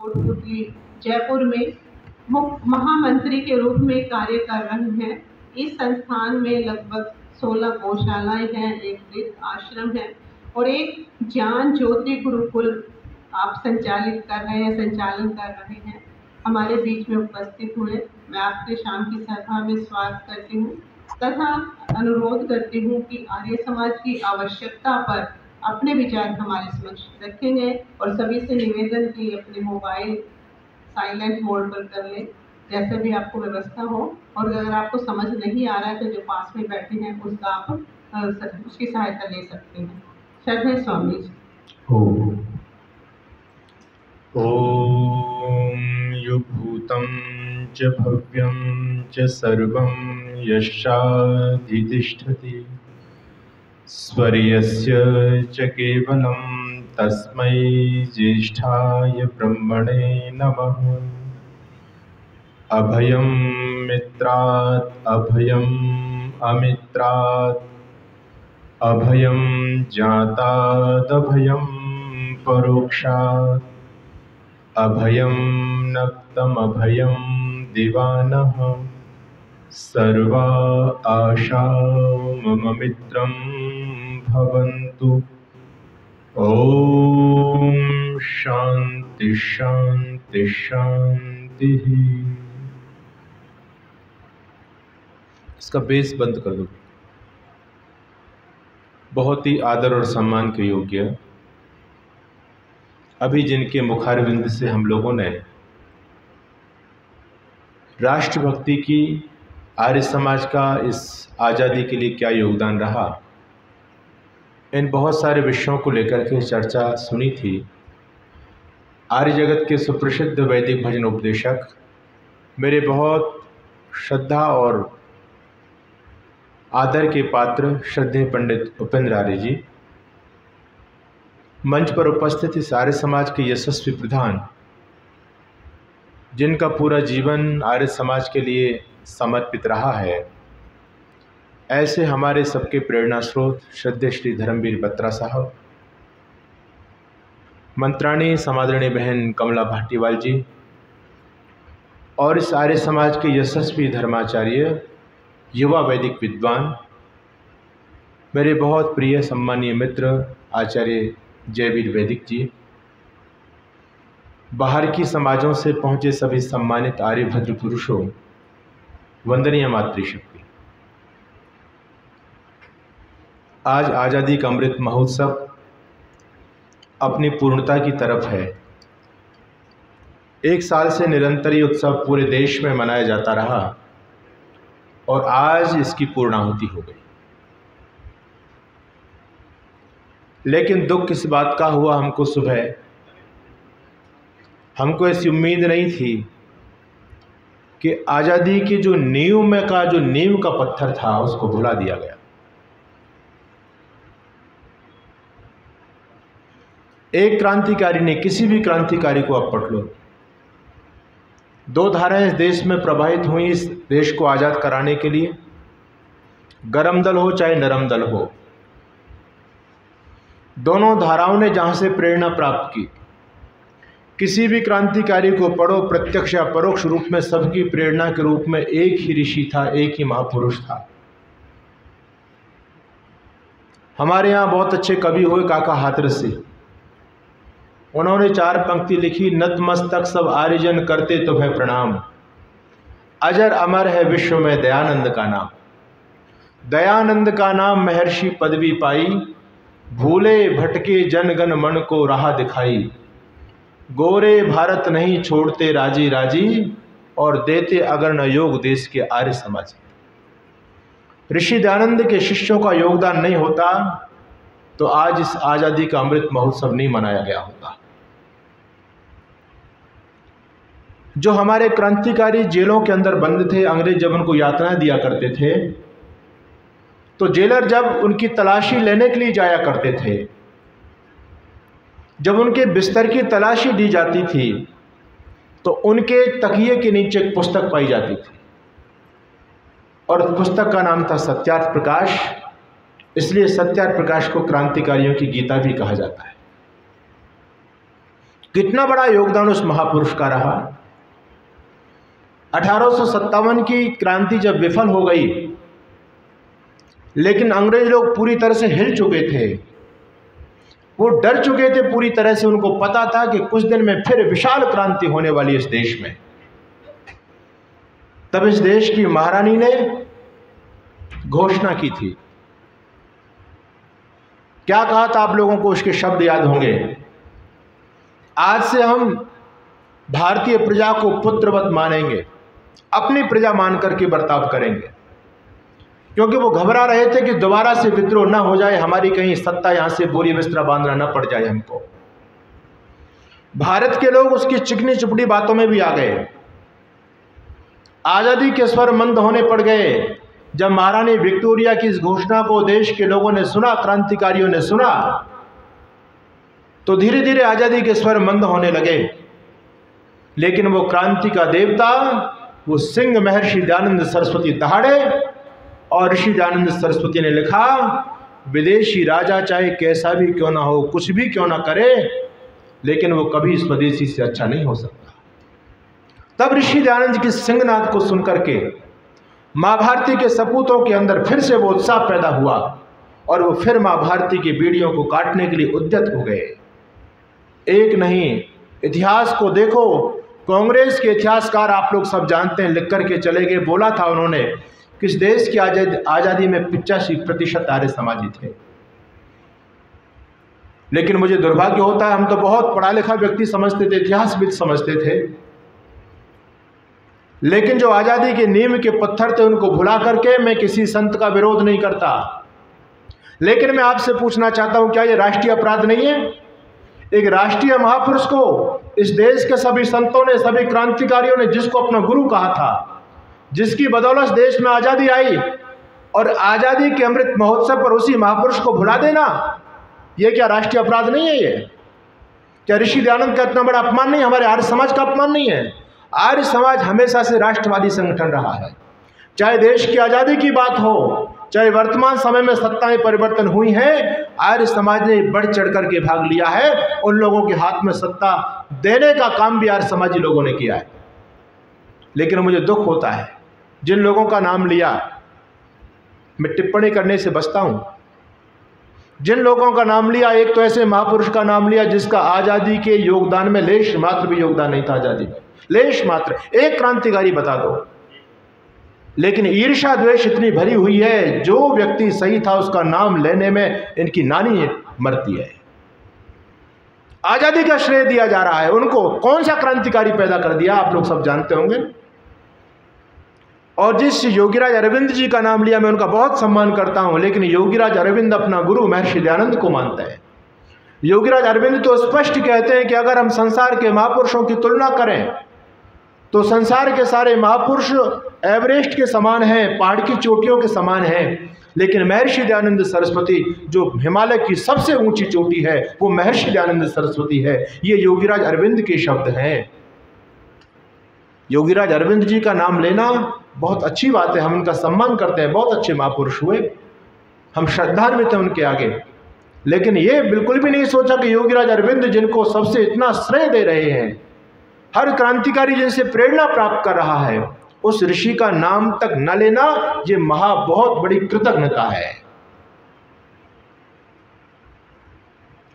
कोटपुतली जयपुर में महामंत्री के रूप में कार्य कर रही हैं। इस संस्थान में लगभग 16 गौशालाएं हैं, एक वृद्ध आश्रम है और एक ज्ञान ज्योति गुरुकुल आप संचालन कर रहे हैं। हमारे बीच में उपस्थित हुए मैं आपके शाम की सभा में स्वागत करती हूँ तथा अनुरोध करती हूँ कि आर्य समाज की आवश्यकता पर अपने विचार हमारे समक्ष रखेंगे और सभी से निवेदन की अपने मोबाइल साइलेंट मोड पर कर लें, जैसे भी आपको व्यवस्था हो। और अगर आपको समझ नहीं आ रहा है तो जो पास में बैठे हैं उसका आप उसकी सहायता ले सकते हैं। श्रद्धेय स्वामी जी। ओम युभूतं च भव्यं च सर्वं यश्चाधितिष्ठति स्वर्यस्य च केवलं तस्मै ज्येष्ठाय ब्रह्मणे नमः। अभयं मित्रात् अभयम् अमित्रात् अभयं ज्ञातादभयं परोक्षात् अभयं नक्तमभयं दिवानः सर्वा आशा मम मित्रं भवन्तु। ओम शांति शांति शांति। इसका बेस बंद कर दो। बहुत ही आदर और सम्मान के योग्य अभी जिनके मुखारविंद से हम लोगों ने राष्ट्रभक्ति की, आर्य समाज का इस आज़ादी के लिए क्या योगदान रहा, इन बहुत सारे विषयों को लेकर के चर्चा सुनी थी। आर्य जगत के सुप्रसिद्ध वैदिक भजन उपदेशक, मेरे बहुत श्रद्धा और आदर के पात्र श्रद्धेय पंडित उपेंद्र आर्य जी, मंच पर उपस्थित इस आर्य समाज के यशस्वी प्रधान, जिनका पूरा जीवन आर्य समाज के लिए समर्पित रहा है, ऐसे हमारे सबके प्रेरणा स्रोत श्रद्धेय श्री धर्मवीर बत्रा साहब, मंत्राणी समादरणीय बहन कमला भाटीवाल जी और इस आर्य समाज के यशस्वी धर्माचार्य, युवा वैदिक विद्वान, मेरे बहुत प्रिय सम्मानीय मित्र आचार्य जयवीर वैदिक जी, बाहर की समाजों से पहुँचे सभी सम्मानित आर्यभद्र पुरुषों, वंदनीय मातृशक्ति। आज आज़ादी का अमृत महोत्सव अपनी पूर्णता की तरफ है। एक साल से निरंतर ये उत्सव पूरे देश में मनाया जाता रहा और आज इसकी पूर्णाहुति हो गई। लेकिन दुख इस बात का हुआ, हमको ऐसी उम्मीद नहीं थी कि आज़ादी की जो नींव का पत्थर था उसको भुला दिया गया। एक क्रांतिकारी ने, किसी भी क्रांतिकारी को आप पढ़ लो, 2 धाराएं इस देश में प्रवाहित हुई इस देश को आज़ाद कराने के लिए, गरम दल हो चाहे नरम दल हो, दोनों धाराओं ने जहां से प्रेरणा प्राप्त की। किसी भी क्रांतिकारी को पढ़ो, प्रत्यक्ष या परोक्ष रूप में सबकी प्रेरणा के रूप में एक ही ऋषि था, एक ही महापुरुष था। हमारे यहाँ बहुत अच्छे कवि हुए काका हाथरसी, उन्होंने 4 पंक्ति लिखी, नतमस्तक सब आर्यजन करते तुम्हें प्रणाम, अजर अमर है विश्व में दयानंद का नाम। दयानंद का नाम महर्षि पदवी पाई, भूले भटके जनगण मन को राह दिखाई। गोरे भारत नहीं छोड़ते राजी राजी, और देते अगर न योग देश के आर्य समाज। ऋषि दयानंद के शिष्यों का योगदान नहीं होता तो आज इस आज़ादी का अमृत महोत्सव नहीं मनाया गया होता। जो हमारे क्रांतिकारी जेलों के अंदर बंद थे, अंग्रेज जब उनको यातना दिया करते थे तो जेलर जब उनकी तलाशी लेने के लिए जाया करते थे, जब उनके बिस्तर की तलाशी दी जाती थी तो उनके तकिए के नीचे एक पुस्तक पाई जाती थी और उस पुस्तक का नाम था सत्यार्थ प्रकाश। इसलिए सत्यार्थ प्रकाश को क्रांतिकारियों की गीता भी कहा जाता है। कितना बड़ा योगदान उस महापुरुष का रहा। 1857 की क्रांति जब विफल हो गई, लेकिन अंग्रेज लोग पूरी तरह से हिल चुके थे, वो डर चुके थे पूरी तरह से। उनको पता था कि कुछ दिन में फिर विशाल क्रांति होने वाली इस देश में। तब इस देश की महारानी ने घोषणा की थी। क्या कहा था, आप लोगों को उसके शब्द याद होंगे। आज से हम भारतीय प्रजा को पुत्रवत मानेंगे, अपनी प्रजा मान करके बर्ताव करेंगे, क्योंकि वो घबरा रहे थे कि दोबारा से विद्रोह ना हो जाए, हमारी कहीं सत्ता यहां से बोरी बिस्तरा बांधना ना पड़ जाए हमको। भारत के लोग उसकी चिकनी चुपड़ी बातों में भी आ गए। आजादी के स्वर मंद होने पड़ गए। जब महारानी विक्टोरिया की इस घोषणा को देश के लोगों ने सुना, क्रांतिकारियों ने सुना, तो धीरे धीरे आजादी के स्वर मंद होने लगे। लेकिन वो क्रांति का देवता, वो सिंह महर्षि दयानंद सरस्वती दहाड़े, और ऋषि दयानंद सरस्वती ने लिखा, विदेशी राजा चाहे कैसा भी क्यों ना हो, कुछ भी क्यों ना करे, लेकिन वो कभी स्वदेशी से अच्छा नहीं हो सकता। तब ऋषि दयानंद की सिंहनाद को सुनकर के माँ भारती के सपूतों के अंदर फिर से वो उत्साह पैदा हुआ, और वो फिर माँ भारती की बीड़ियों को काटने के लिए उद्यत हो गए। एक नहीं, इतिहास को देखो, कांग्रेस के इतिहासकार आप लोग सब जानते हैं, लिख करके चले गए। बोला था उन्होंने कि इस देश की आज़ादी में 85% आर्य समाजी थे। लेकिन मुझे दुर्भाग्य होता है, हम तो बहुत पढ़ा लिखा व्यक्ति समझते थे, इतिहासविद समझते थे, लेकिन जो आज़ादी के नींव के पत्थर थे उनको भुला करके मैं किसी संत का विरोध नहीं करता। लेकिन मैं आपसे पूछना चाहता हूं, क्या ये राष्ट्रीय अपराध नहीं है? एक राष्ट्रीय महापुरुष को इस देश के सभी संतों ने, सभी क्रांतिकारियों ने, जिसको अपना गुरु कहा था, जिसकी बदौलत देश में आज़ादी आई, और आज़ादी के अमृत महोत्सव पर उसी महापुरुष को भुला देना, ये क्या राष्ट्रीय अपराध नहीं है? ये क्या ऋषि दयानंद का इतना बड़ा अपमान नहीं? हमारे आर्य समाज का अपमान नहीं है? आर्य समाज हमेशा से राष्ट्रवादी संगठन रहा है। चाहे देश की आज़ादी की बात हो, चाहे वर्तमान समय में सत्ताएं परिवर्तन हुई हैं, आर्य समाज ने बढ़ चढ़ करके भाग लिया है। उन लोगों के हाथ में सत्ता देने का काम भी आर्य समाजी लोगों ने किया है। लेकिन मुझे दुख होता है, जिन लोगों का नाम लिया, मैं टिप्पणी करने से बचता हूं, जिन लोगों का नाम लिया, एक तो ऐसे महापुरुष का नाम लिया जिसका आज़ादी के योगदान में लेश मात्र भी योगदान नहीं था। आज़ादी में लेश मात्र, एक क्रांतिकारी बता दो। लेकिन ईर्ष्या द्वेष इतनी भरी हुई है, जो व्यक्ति सही था उसका नाम लेने में इनकी नानी मरती है। आज़ादी का श्रेय दिया जा रहा है उनको। कौन सा क्रांतिकारी पैदा कर दिया, आप लोग सब जानते होंगे। और जिस योगीराज अरविंद जी का नाम लिया, मैं उनका बहुत सम्मान करता हूं, लेकिन योगीराज अरविंद अपना गुरु महर्षि दयानंद को मानते हैं। योगीराज अरविंद तो स्पष्ट कहते हैं कि अगर हम संसार के महापुरुषों की तुलना करें तो संसार के सारे महापुरुष एवरेस्ट के समान हैं, पहाड़ की चोटियों के समान हैं, लेकिन महर्षि दयानंद सरस्वती, जो हिमालय की सबसे ऊंची चोटी है, वो महर्षि दयानंद सरस्वती है। ये योगीराज अरविंद के शब्द हैं। योगीराज अरविंद जी का नाम लेना बहुत अच्छी बात है, हम उनका सम्मान करते हैं, बहुत अच्छे महापुरुष हुए, हम श्रद्धान्वित हैं उनके आगे। लेकिन ये बिल्कुल भी नहीं सोचा कि योगीराज अरविंद, जिनको सबसे इतना श्रेय दे रहे हैं, हर क्रांतिकारी जिनसे प्रेरणा प्राप्त कर रहा है, उस ऋषि का नाम तक न लेना, ये बहुत बड़ी कृतज्ञता है।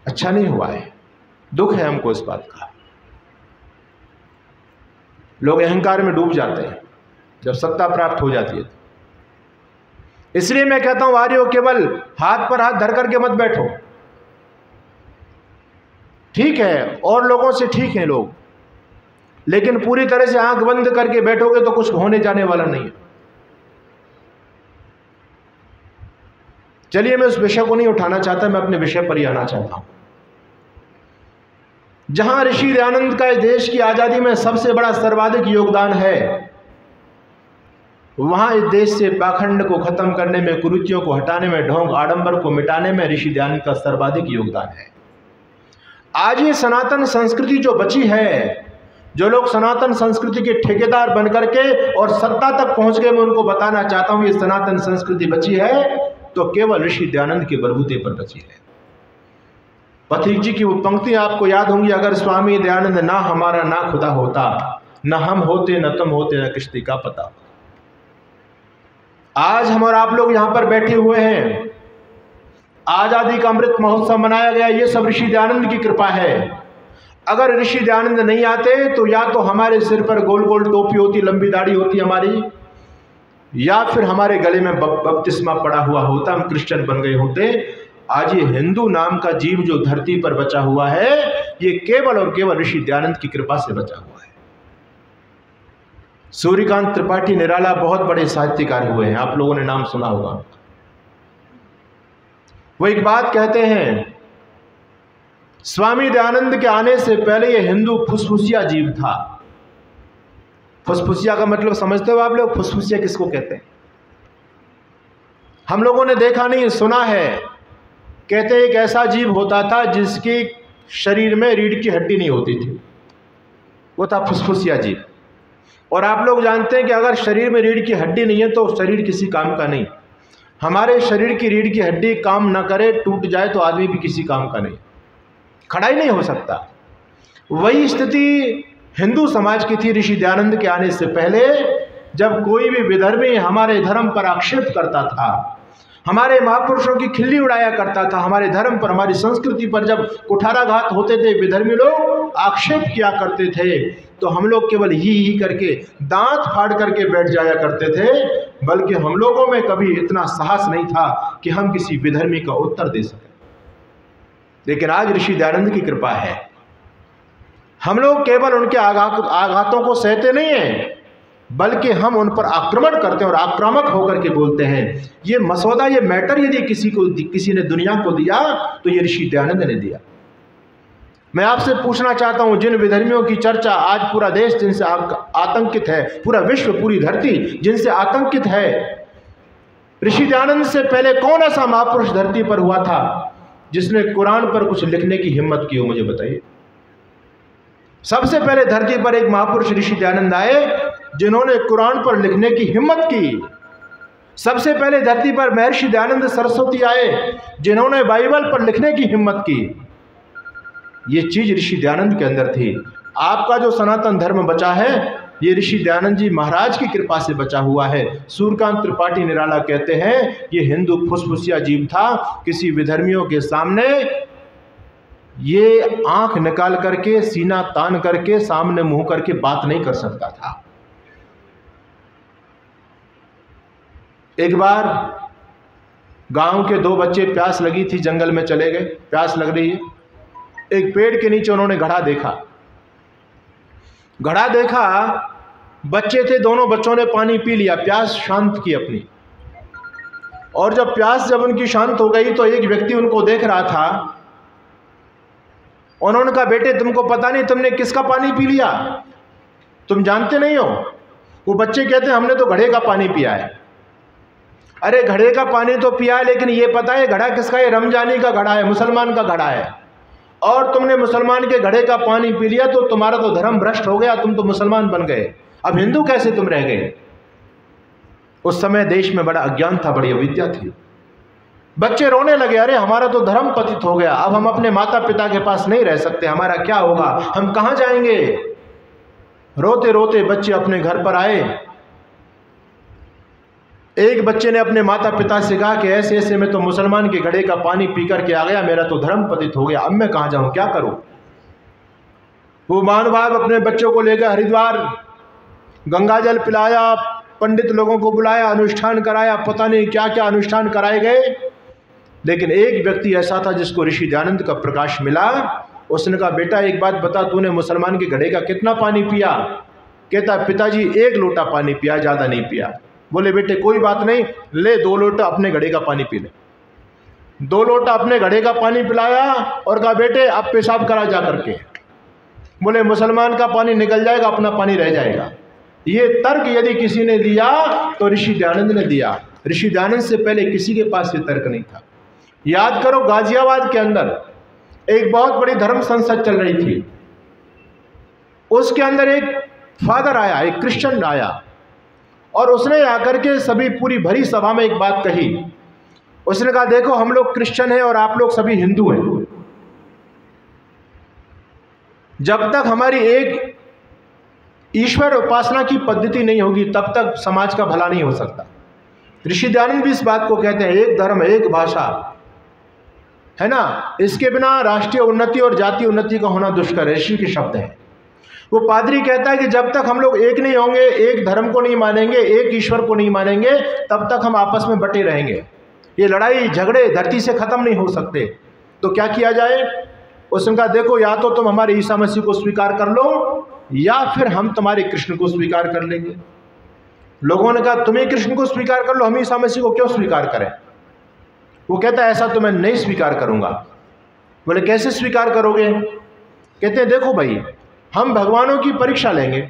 अच्छा नहीं हुआ है, दुख है हमको इस बात का। लोग अहंकार में डूब जाते हैं जब सत्ता प्राप्त हो जाती है। इसलिए मैं कहता हूं, आर्यों, केवल हाथ पर हाथ धर करके मत बैठो। ठीक है, और लोगों से ठीक है लोग, लेकिन पूरी तरह से आंख बंद करके बैठोगे तो कुछ होने जाने वाला नहीं है। चलिए, मैं उस विषय को नहीं उठाना चाहता, मैं अपने विषय पर ही आना चाहता हूं। जहां ऋषि दयानंद का इस देश की आजादी में सबसे बड़ा सर्वाधिक योगदान है, वहां इस देश से पाखंड को खत्म करने में, कुरीतियों को हटाने में, ढोंग आडंबर को मिटाने में ऋषि दयानंद का सर्वाधिक योगदान है। आज ये सनातन संस्कृति जो बची है, जो लोग सनातन संस्कृति के ठेकेदार बन करके और सत्ता तक पहुंच गए, मैं उनको बताना चाहता हूं, ये सनातन संस्कृति बची है तो केवल ऋषि दयानंद के बलबूते पर बची है। पथिक जी की वो पंक्ति आपको याद होंगी, अगर स्वामी दयानंद ना हमारा ना खुदा होता, न हम होते न तुम होते न किश्ती का पता। आज हम और आप लोग यहां पर बैठे हुए हैं, आजादी का अमृत महोत्सव मनाया गया, ये सब ऋषि दयानंद की कृपा है। अगर ऋषि दयानंद नहीं आते तो या तो हमारे सिर पर गोल गोल टोपी होती, लंबी दाढ़ी होती हमारी, या फिर हमारे गले में बपतिस्मा पड़ा हुआ होता, हम क्रिश्चियन बन गए होते। आज ये हिंदू नाम का जीव जो धरती पर बचा हुआ है, ये केवल और केवल ऋषि दयानंद की कृपा से बचा हुआ है। सूर्यकांत त्रिपाठी निराला बहुत बड़े साहित्यकार हुए हैं, आप लोगों ने नाम सुना होगा। वो एक बात कहते हैं, स्वामी दयानंद के आने से पहले ये हिंदू फुसफुसिया जीव था। फुसफुसिया का मतलब समझते हो आप लोग? फुसफुसिया किसको कहते हैं? हम लोगों ने देखा नहीं, सुना है। कहते हैं एक ऐसा जीव होता था जिसके शरीर में रीढ़ की हड्डी नहीं होती थी, वो था फुसफुसिया जीव। और आप लोग जानते हैं कि अगर शरीर में रीढ़ की हड्डी नहीं है तो शरीर किसी काम का नहीं। हमारे शरीर की रीढ़ की हड्डी काम ना करे, टूट जाए तो आदमी भी किसी काम का नहीं, खड़ा ही नहीं हो सकता। वही स्थिति हिंदू समाज की थी ऋषि दयानंद के आने से पहले। जब कोई भी विधर्मी हमारे धर्म पर आक्षेप करता था, हमारे महापुरुषों की खिल्ली उड़ाया करता था, हमारे धर्म पर, हमारी संस्कृति पर जब कुठाराघात होते थे, विधर्मी लोग आक्षेप किया करते थे, तो हम लोग केवल ही करके दांत फाड़ करके बैठ जाया करते थे। बल्कि हम लोगों में कभी इतना साहस नहीं था कि हम किसी विधर्मी का उत्तर दे सकें। लेकिन आज ऋषि दयानंद की कृपा है, हम लोग केवल उनके आघातों को सहते नहीं हैं, बल्कि हम उन पर आक्रमण करते हैं और आक्रामक होकर के बोलते हैं। ये मसौदा, ये मैटर यदि किसी ने दुनिया को दिया तो ये ऋषि दयानंद ने दिया। मैं आपसे पूछना चाहता हूं, जिन विधर्मियों की चर्चा आज पूरा देश जिनसे आतंकित है, पूरा विश्व, पूरी धरती जिनसे आतंकित है, ऋषि दयानंद से पहले कौन ऐसा महापुरुष धरती पर हुआ था जिसने कुरान पर कुछ लिखने की हिम्मत की हो? मुझे बताइए। सबसे पहले धरती पर एक महापुरुष ऋषि दयानंद आए जिन्होंने कुरान पर लिखने की हिम्मत की। सबसे पहले धरती पर महर्षि दयानंद सरस्वती आए जिन्होंने बाइबल पर लिखने की हिम्मत की। ये चीज ऋषि दयानंद के अंदर थी। आपका जो सनातन धर्म बचा है, ये ऋषि दयानंद जी महाराज की कृपा से बचा हुआ है। सूर्यकांत त्रिपाठी निराला कहते हैं, ये हिंदू फुसफुसिया जीव था, किसी विधर्मियों के सामने ये आंख निकाल करके, सीना तान करके, सामने मुंह करके बात नहीं कर सकता था। एक बार गांव के दो बच्चे, प्यास लगी थी, जंगल में चले गए, प्यास लग रही है। एक पेड़ के नीचे उन्होंने घड़ा देखा। घड़ा देखा, बच्चे थे, दोनों बच्चों ने पानी पी लिया, प्यास शांत की अपनी। और जब प्यास उनकी शांत हो गई तो एक व्यक्ति उनको देख रहा था। उन्होंने कहा, बेटे तुमको पता नहीं तुमने किसका पानी पी लिया? तुम जानते नहीं हो? वो बच्चे कहते हैं, हमने तो घड़े का पानी पिया है। अरे घड़े का पानी तो पिया है, लेकिन ये पता है घड़ा किसका है? रमजानी का घड़ा है, मुसलमान का घड़ा है। और तुमने मुसलमान के घड़े का पानी पी लिया तो तुम्हारा तो धर्म भ्रष्ट हो गया, तुम तो मुसलमान बन गए, अब हिंदू कैसे तुम रह गए? उस समय देश में बड़ा अज्ञान था, बड़ी अविद्या थी। बच्चे रोने लगे, अरे हमारा तो धर्म पतित हो गया, अब हम अपने माता पिता के पास नहीं रह सकते, हमारा क्या होगा, हम कहां जाएंगे? रोते रोते बच्चे अपने घर पर आए। एक बच्चे ने अपने माता पिता से कहा कि ऐसे ऐसे मैं तो मुसलमान के घड़े का पानी पी करके आ गया, मेरा तो धर्म पतित हो गया, अब मैं कहां जाऊं, क्या करूं? वो महानुभाव अपने बच्चों को लेकर हरिद्वार गंगा जल पिलाया, पंडित लोगों को बुलाया, अनुष्ठान कराया, पता नहीं क्या क्या अनुष्ठान कराए गए। लेकिन एक व्यक्ति ऐसा था जिसको ऋषि दयानंद का प्रकाश मिला। उसने कहा, बेटा एक बात बता, तूने मुसलमान के घड़े का कितना पानी पिया? कहता, पिताजी 1 लोटा पानी पिया, ज़्यादा नहीं पिया। बोले, बेटे कोई बात नहीं, ले 2 लोटा अपने घड़े का पानी पी ले। 2 लोटा अपने घड़े का पानी पिलाया और कहा, बेटे अब पेशाब करा जा करके। बोले, मुसलमान का पानी निकल जाएगा, अपना पानी रह जाएगा। ये तर्क यदि किसी ने दिया तो ऋषि दयानंद ने दिया। ऋषि दयानंद से पहले किसी के पास ये तर्क नहीं था। याद करो, गाजियाबाद के अंदर एक बहुत बड़ी धर्म संसद चल रही थी। उसके अंदर एक फादर आया, एक क्रिश्चियन आया, और उसने आकर के सभी पूरी भरी सभा में एक बात कही। उसने कहा, देखो हम लोग क्रिश्चियन हैं और आप लोग सभी हिंदू हैं, जब तक हमारी एक ईश्वर उपासना की पद्धति नहीं होगी तब तक समाज का भला नहीं हो सकता। ऋषि दयानंद भी इस बात को कहते हैं, एक धर्म एक भाषा, है ना, इसके बिना राष्ट्रीय उन्नति और जातीय उन्नति का होना दुष्कर है। ऋषि के शब्द हैं। वो पादरी कहता है कि जब तक हम लोग एक नहीं होंगे, एक धर्म को नहीं मानेंगे, एक ईश्वर को नहीं मानेंगे, तब तक हम आपस में बटे रहेंगे। ये लड़ाई झगड़े धरती से खत्म नहीं हो सकते। तो क्या किया जाए? उसने कहा देखो, या तो तुम हमारे ईसा मसीह को स्वीकार कर लो या फिर हम तुम्हारे कृष्ण को स्वीकार कर लेंगे। लोगों ने कहा तुम्हें कृष्ण को स्वीकार कर लो, हम ईसा मसीह को क्यों स्वीकार करें? वो कहता है ऐसा तो मैं नहीं स्वीकार करूंगा। बोले कैसे स्वीकार करोगे? कहते हैं देखो भाई, हम भगवानों की परीक्षा लेंगे,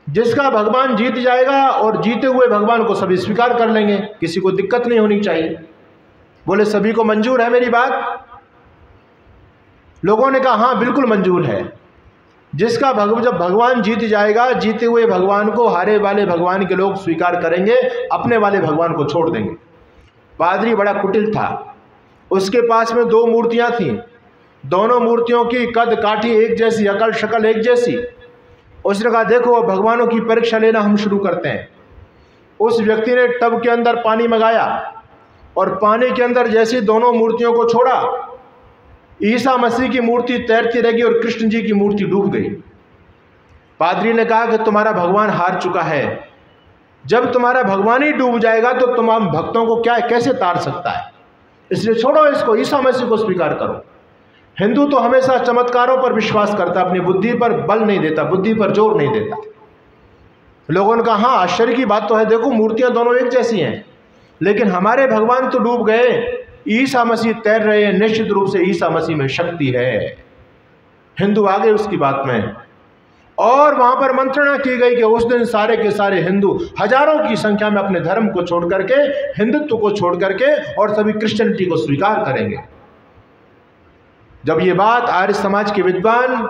जिसका भगवान जीत जाएगा और जीते हुए भगवान को सभी स्वीकार कर लेंगे, किसी को दिक्कत नहीं होनी चाहिए। बोले सभी को मंजूर है मेरी बात? लोगों ने कहा हाँ बिल्कुल मंजूर है। जिसका जब भगवान जीत जाएगा, जीते हुए भगवान को हारे वाले भगवान के लोग स्वीकार करेंगे, अपने वाले भगवान को छोड़ देंगे। पादरी बड़ा कुटिल था। उसके पास में 2 मूर्तियां थीं, दोनों मूर्तियों की कद काठी एक जैसी, अकल शक्ल एक जैसी। उसने कहा देखो भगवानों की परीक्षा लेना हम शुरू करते हैं। उस व्यक्ति ने टब के अंदर पानी मंगाया और पानी के अंदर जैसे दोनों मूर्तियों को छोड़ा, ईसा मसीह की मूर्ति तैरती रह गई और कृष्ण जी की मूर्ति डूब गई। पादरी ने कहा कि तुम्हारा भगवान हार चुका है। जब तुम्हारा भगवान ही डूब जाएगा तो तमाम भक्तों को कैसे तार सकता है? इसलिए छोड़ो इसको, ईसा मसीह को स्वीकार करो। हिंदू तो हमेशा चमत्कारों पर विश्वास करता, अपनी बुद्धि पर बल नहीं देता, बुद्धि पर जोर नहीं देता। लोगों ने कहा हाँ आश्चर्य की बात तो है, देखो मूर्तियां दोनों एक जैसी हैं, लेकिन हमारे भगवान तो डूब गए, ईसा मसीह तैर रहे हैं। निश्चित रूप से ईसा मसीह में शक्ति है। हिंदू आ गए उसकी बात में, और वहां पर मंत्रणा की गई कि उस दिन सारे के सारे हिंदू हजारों की संख्या में अपने धर्म को छोड़ करके, हिंदुत्व को छोड़ करके और सभी क्रिश्चियनिटी को स्वीकार करेंगे। जब ये बात आर्य समाज के विद्वान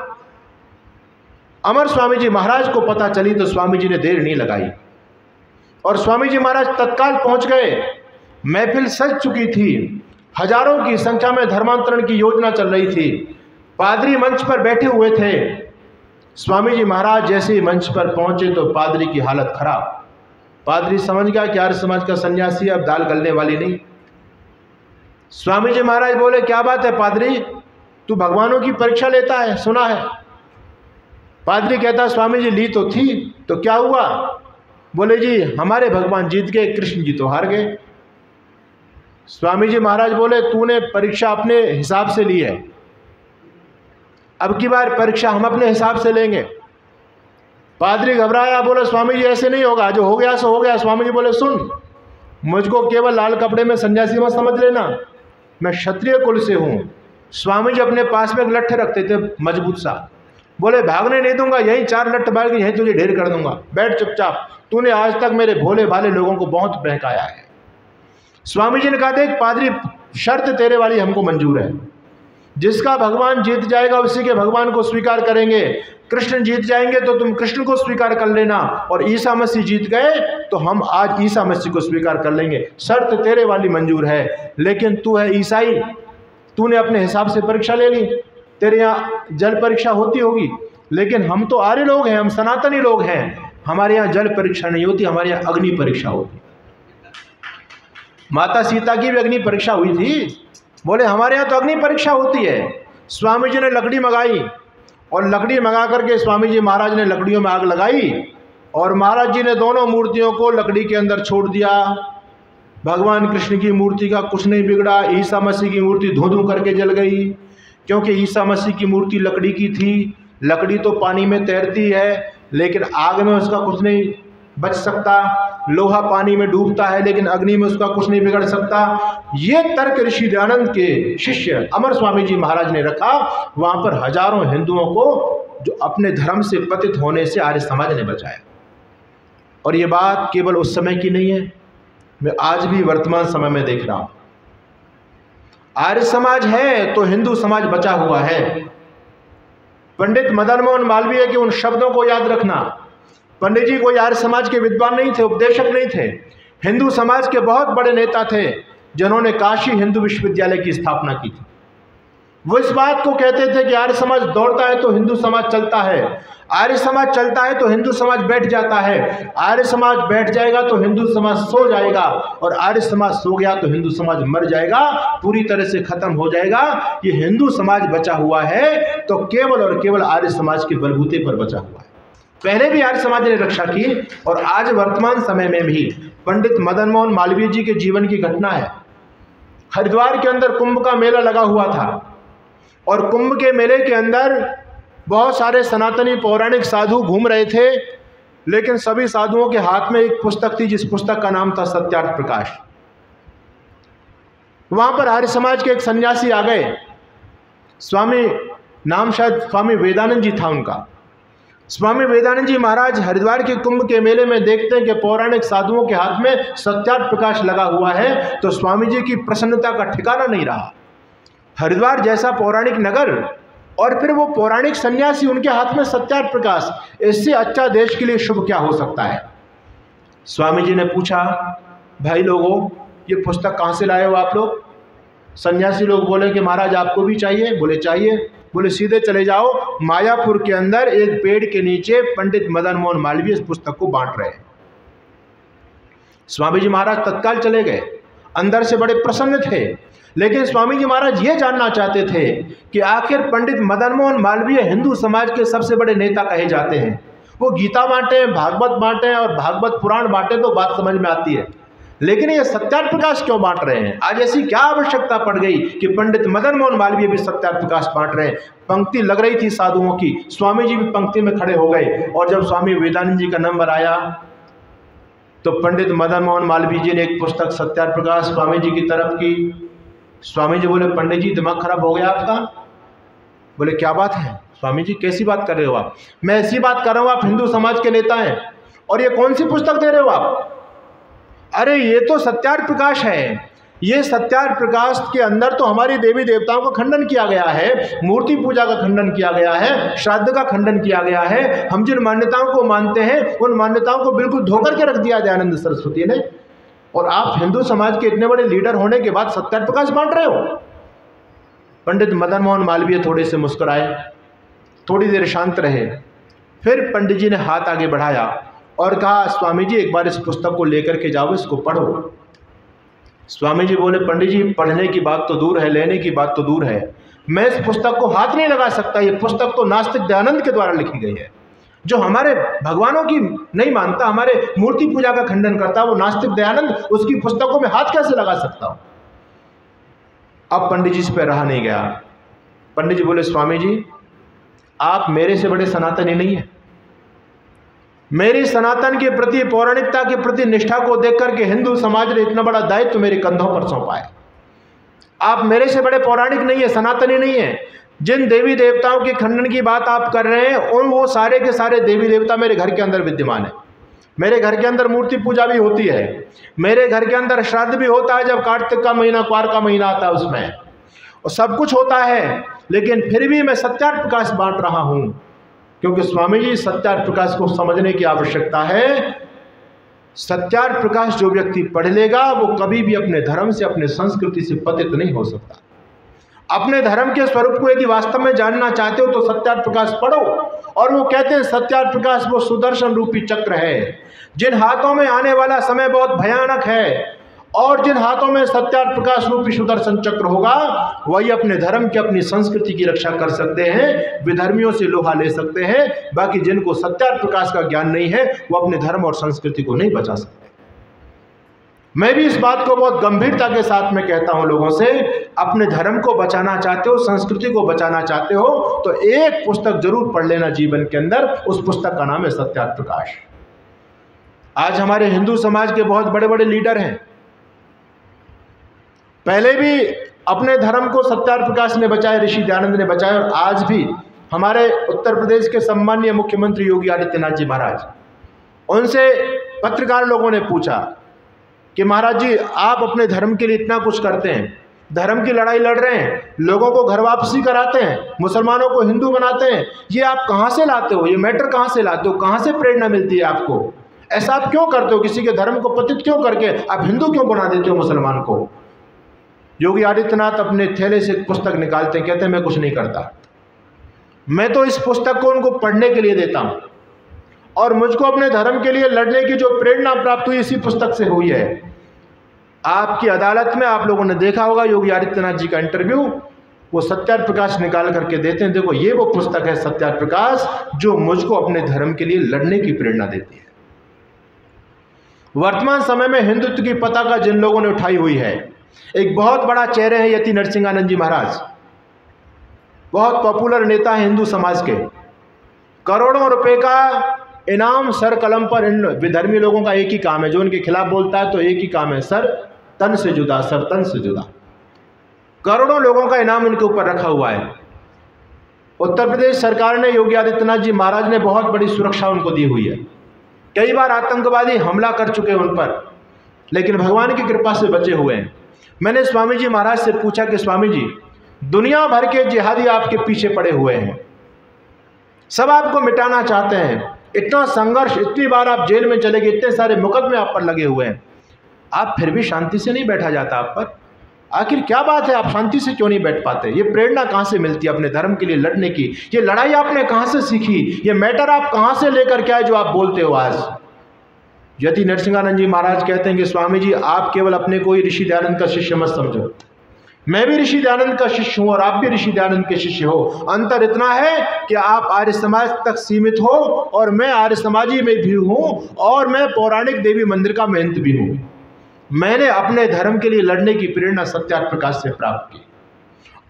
अमर स्वामी जी महाराज को पता चली तो स्वामी जी ने देर नहीं लगाई और स्वामी जी महाराज तत्काल पहुंच गए। महफिल सज चुकी थी, हजारों की संख्या में धर्मांतरण की योजना चल रही थी। पादरी मंच पर बैठे हुए थे। स्वामी जी महाराज जैसे ही मंच पर पहुंचे तो पादरी की हालत खराब। पादरी समझ गया कि आर्य समाज का सन्यासी अब दाल गलने वाली नहीं। स्वामी जी महाराज बोले क्या बात है पादरी, तू भगवानों की परीक्षा लेता है, सुना है? पादरी कहता स्वामी जी ली तो थी, तो क्या हुआ? बोले जी हमारे भगवान जीत गए, कृष्ण जी तो हार गए। स्वामी जी महाराज बोले तूने परीक्षा अपने हिसाब से ली है, अब की बार परीक्षा हम अपने हिसाब से लेंगे। पादरी घबराया, बोले स्वामी जी ऐसे नहीं होगा, जो हो गया सो हो गया। स्वामी जी बोले सुन, मुझको केवल लाल कपड़े में सन्यासी मत समझ लेना, मैं क्षत्रिय कुल से हूँ। स्वामी जी अपने पास में एक लट्ठ रखते थे मजबूत सा, बोले भागने नहीं दूंगा, यहीं 4 लट्ठ मार के यहीं तुझे ढेर कर दूंगा, बैठ चुपचाप, तूने आज तक मेरे भोले भाले लोगों को बहुत बहकाया है। स्वामी जी ने कहा देख पादरी, शर्त तेरे वाली हमको मंजूर है, जिसका भगवान जीत जाएगा उसी के भगवान को स्वीकार करेंगे। कृष्ण जीत जाएंगे तो तुम कृष्ण को स्वीकार कर लेना, और ईसा मसीह जीत गए तो हम आज ईसा मसीह को स्वीकार कर लेंगे। शर्त तेरे वाली मंजूर है, लेकिन तू है ईसाई, तूने अपने हिसाब से परीक्षा ले ली, तेरे यहाँ जल परीक्षा होती होगी, लेकिन हम तो आर्य लोग हैं, हम सनातनी लोग हैं, हमारे यहाँ जल परीक्षा नहीं होती, हमारे यहाँ अग्नि परीक्षा होती। माता सीता की भी अग्नि परीक्षा हुई थी। बोले हमारे यहाँ तो अग्नि परीक्षा होती है। स्वामी जी ने लकड़ी मंगाई और लकड़ी मंगा करके स्वामी जी महाराज ने लकड़ियों में आग लगाई और महाराज जी ने दोनों मूर्तियों को लकड़ी के अंदर छोड़ दिया। भगवान कृष्ण की मूर्ति का कुछ नहीं बिगड़ा, ईसा मसीह की मूर्ति धू धू करके जल गई, क्योंकि ईसा मसीह की मूर्ति लकड़ी की थी। लकड़ी तो पानी में तैरती है लेकिन आग में उसका कुछ नहीं बच सकता, लोहा पानी में डूबता है लेकिन अग्नि में उसका कुछ नहीं बिगड़ सकता। ये तर्क ऋषि दयानंद के शिष्य अमर स्वामी जी महाराज ने रखा। वहां पर हजारों हिंदुओं को जो अपने धर्म से पतित होने से आर्य समाज ने बचाया। और ये बात केवल उस समय की नहीं है, मैं आज भी वर्तमान समय में देख रहा हूं। आर्य समाज है तो हिंदू समाज बचा हुआ है। पंडित मदन मोहन मालवीय के उन शब्दों को याद रखना। पंडित जी कोई आर्य समाज के विद्वान नहीं थे, उपदेशक नहीं थे, हिंदू समाज के बहुत बड़े नेता थे जिन्होंने काशी हिंदू विश्वविद्यालय की स्थापना की थी। वो इस बात को कहते थे कि आर्य समाज दौड़ता है तो हिंदू समाज चलता है, आर्य समाज चलता है तो हिंदू समाज बैठ जाता है, आर्य समाज बैठ जाएगा तो हिंदू समाज सो जाएगा, और आर्य समाज सो गया तो हिंदू समाज मर जाएगा, पूरी तरह से खत्म हो जाएगा। ये हिंदू समाज बचा हुआ है तो केवल और केवल आर्य समाज के बलबूते पर बचा हुआ है। पहले भी आर्य समाज ने रक्षा की और आज वर्तमान समय में भी पंडित मदन मोहन मालवीय जी के जीवन की घटना है। हरिद्वार के अंदर कुंभ का मेला लगा हुआ था और कुंभ के मेले के अंदर बहुत सारे सनातनी पौराणिक साधु घूम रहे थे, लेकिन सभी साधुओं के हाथ में एक पुस्तक थी जिस पुस्तक का नाम था सत्यार्थ प्रकाश। वहां पर आर्य समाज के एक सन्यासी आ गए, स्वामी, नाम शायद स्वामी वेदानंद जी था उनका। स्वामी वेदानंद जी महाराज हरिद्वार के कुंभ के मेले में देखते हैं कि पौराणिक साधुओं के हाथ में सत्यार्थ प्रकाश लगा हुआ है, तो स्वामी जी की प्रसन्नता का ठिकाना नहीं रहा। हरिद्वार जैसा पौराणिक नगर और फिर वो पौराणिक सन्यासी, उनके हाथ में सत्यार्थ प्रकाश, इससे अच्छा देश के लिए शुभ क्या हो सकता है। स्वामी जी ने पूछा, भाई लोगों ये पुस्तक कहाँ से लाए हो आप लोग? सन्यासी लोग बोले कि महाराज आपको भी चाहिए? बोले चाहिए। बोले सीधे चले जाओ, मायापुर के अंदर एक पेड़ के नीचे पंडित मदन मोहन मालवीय इस पुस्तक को बांट रहे हैं। स्वामी जी महाराज तत्काल चले गए, अंदर से बड़े प्रसन्न थे, लेकिन स्वामी जी महाराज ये जानना चाहते थे कि आखिर पंडित मदन मोहन मालवीय हिंदू समाज के सबसे बड़े नेता कहे जाते हैं। वो गीता बांटे, भागवत बांटे और भागवत पुराण बांटे तो बात समझ में आती है, लेकिन ये सत्यार्थ प्रकाश क्यों बांट रहे हैं? आज ऐसी क्या आवश्यकता पड़ गई कि पंडित मदन मोहन मालवीय भी सत्यार्थ प्रकाश बांट रहे हैं? पंक्ति लग रही थी साधुओं की, स्वामी जी भी पंक्ति में खड़े हो गए, और जब स्वामी वेदानंद जी का नंबर आया तो पंडित मदन मोहन मालवीय जी ने एक पुस्तक सत्यार्थ प्रकाश स्वामी जी की तरफ की। स्वामी जी बोले, पंडित जी दिमाग खराब हो गया आपका? बोले क्या बात है स्वामी जी, कैसी बात कर रहे हो आप? मैं ऐसी बात कर रहा हूँ, आप हिंदू समाज के नेता हैं और ये कौन सी पुस्तक दे रहे हो आप? अरे ये तो सत्यार्थ प्रकाश है। ये सत्यार्थ प्रकाश के अंदर तो हमारी देवी देवताओं का खंडन किया गया है, मूर्ति पूजा का खंडन किया गया है, श्राद्ध का खंडन किया गया है। हम जिन मान्यताओं को मानते हैं उन मान्यताओं को बिल्कुल धोकर के रख दिया दयानंद सरस्वती ने, और आप हिंदू समाज के इतने बड़े लीडर होने के बाद सत्यार्थ प्रकाश बांट रहे हो। पंडित मदन मोहन मालवीय थोड़े से मुस्कुराए, थोड़ी देर शांत रहे, फिर पंडित जी ने हाथ आगे बढ़ाया और कहा, स्वामी जी एक बार इस पुस्तक को लेकर के जाओ, इसको पढ़ो। स्वामी जी बोले, पंडित जी पढ़ने की बात तो दूर है, लेने की बात तो दूर है, मैं इस पुस्तक को हाथ नहीं लगा सकता। ये पुस्तक तो नास्तिक दयानंद के द्वारा लिखी गई है, जो हमारे भगवानों की नहीं मानता, हमारे मूर्ति पूजा का खंडन करता, वो नास्तिक दयानंद, उसकी पुस्तकों में हाथ कैसे लगा सकता हूं? अब पंडित जी इस पर रहा नहीं गया। पंडित जी बोले, स्वामी जी आप मेरे से बड़े सनातनी नहीं है। मेरी सनातन के प्रति, पौराणिकता के प्रति निष्ठा को देख करके हिंदू समाज ने इतना बड़ा दायित्व मेरे कंधों पर सौंपा है। आप मेरे से बड़े पौराणिक नहीं है, सनातनी नहीं है। जिन देवी देवताओं के खंडन की बात आप कर रहे हैं उन वो सारे के सारे देवी देवता मेरे घर के अंदर विद्यमान है। मेरे घर के अंदर मूर्ति पूजा भी होती है, मेरे घर के अंदर श्राद्ध भी होता है, जब कार्तिक का महीना, क्वार का महीना आता है उसमें, और सब कुछ होता है, लेकिन फिर भी मैं सत्यार्थ प्रकाश बांट रहा हूं, क्योंकि स्वामी जी सत्यार्थ प्रकाश को समझने की आवश्यकता है। सत्यार्थ प्रकाश जो व्यक्ति पढ़ लेगा वो कभी भी अपने धर्म से, अपने संस्कृति से पतित नहीं हो सकता। अपने धर्म के स्वरूप को यदि वास्तव में जानना चाहते हो तो सत्यार्थ प्रकाश पढ़ो। और वो कहते हैं सत्यार्थ प्रकाश वो सुदर्शन रूपी चक्र है, जिन हाथों में आने वाला समय बहुत भयानक है, और जिन हाथों में सत्यार्थ प्रकाश रूपी सुदर्शन चक्र होगा वही अपने धर्म की, अपनी संस्कृति की रक्षा कर सकते हैं, विधर्मियों से लोहा ले सकते हैं। बाकी जिनको सत्यार्थ प्रकाश का ज्ञान नहीं है वो अपने धर्म और संस्कृति को नहीं बचा सकते। मैं भी इस बात को बहुत गंभीरता के साथ में कहता हूं लोगों से, अपने धर्म को बचाना चाहते हो, संस्कृति को बचाना चाहते हो तो एक पुस्तक जरूर पढ़ लेना जीवन के अंदर। उस पुस्तक का नाम है सत्यार्थ प्रकाश। आज हमारे हिंदू समाज के बहुत बड़े बड़े लीडर हैं, पहले भी अपने धर्म को सत्यार्थ प्रकाश ने बचाया, ऋषि दयानंद ने बचाया, और आज भी हमारे उत्तर प्रदेश के सम्मानीय मुख्यमंत्री योगी आदित्यनाथ जी महाराज, उनसे पत्रकार लोगों ने पूछा कि महाराज जी आप अपने धर्म के लिए इतना कुछ करते हैं, धर्म की लड़ाई लड़ रहे हैं, लोगों को घर वापसी कराते हैं, मुसलमानों को हिंदू बनाते हैं, ये आप कहाँ से लाते हो? ये मैटर कहाँ से लाते हो? कहाँ से प्रेरणा मिलती है आपको? ऐसा आप क्यों करते हो? किसी के धर्म को पतित क्यों करके आप हिंदू क्यों बना देते हो मुसलमान को? योगी आदित्यनाथ अपने थैले से एक पुस्तक निकालते हैं, कहते हैं मैं कुछ नहीं करता, मैं तो इस पुस्तक को उनको पढ़ने के लिए देता हूं और मुझको अपने धर्म के लिए लड़ने की जो प्रेरणा प्राप्त हुई इसी पुस्तक से हुई है। आपकी अदालत में आप लोगों ने देखा होगा योगी आदित्यनाथ जी का इंटरव्यू, वो सत्यार्थ प्रकाश निकाल करके देते हैं, देखो ये वो पुस्तक है सत्यार्थ प्रकाश जो मुझको अपने धर्म के लिए लड़ने की प्रेरणा देती है। वर्तमान समय में हिंदुत्व की पताका जिन लोगों ने उठाई हुई है, एक बहुत बड़ा चेहरे हैं यति नरसिंहानंद जी महाराज, बहुत पॉपुलर नेता है हिंदू समाज के। करोड़ों रुपए का इनाम सर कलम पर इन विधर्मी लोगों का एक ही काम है, जो उनके खिलाफ बोलता है तो एक ही काम है, सर तन से जुदा, सर तन से जुदा। करोड़ों लोगों का इनाम इनके ऊपर रखा हुआ है। उत्तर प्रदेश सरकार ने, योगी आदित्यनाथ जी महाराज ने बहुत बड़ी सुरक्षा उनको दी हुई है। कई बार आतंकवादी हमला कर चुके हैं उन पर, लेकिन भगवान की कृपा से बचे हुए हैं। मैंने स्वामी जी महाराज से पूछा कि स्वामी जी, दुनिया भर के जिहादी आपके पीछे पड़े हुए हैं, सब आपको मिटाना चाहते हैं, इतना संघर्ष, इतनी बार आप जेल में चले गए, इतने सारे मुकदमे आप पर लगे हुए हैं, आप फिर भी शांति से नहीं बैठा जाता आप पर? आखिर क्या बात है, आप शांति से क्यों नहीं बैठ पाते? ये प्रेरणा कहाँ से मिलती है अपने धर्म के लिए लड़ने की? ये लड़ाई आपने कहाँ से सीखी? ये मैटर आप कहाँ से लेकर के आए जो आप बोलते हो आज? यति नरसिंहानंद जी महाराज कहते हैं कि स्वामी जी, आप केवल अपने को ही ऋषि दयानंद का शिष्य मत समझो, मैं भी ऋषि दयानंद का शिष्य हूं और आप भी ऋषि दयानंद के शिष्य हो। अंतर इतना है कि आप आर्य समाज तक सीमित हो और मैं आर्य समाजी में भी हूं और मैं पौराणिक देवी मंदिर का महंत भी हूं। मैंने अपने धर्म के लिए लड़ने की प्रेरणा सत्यार्थ प्रकाश से प्राप्त की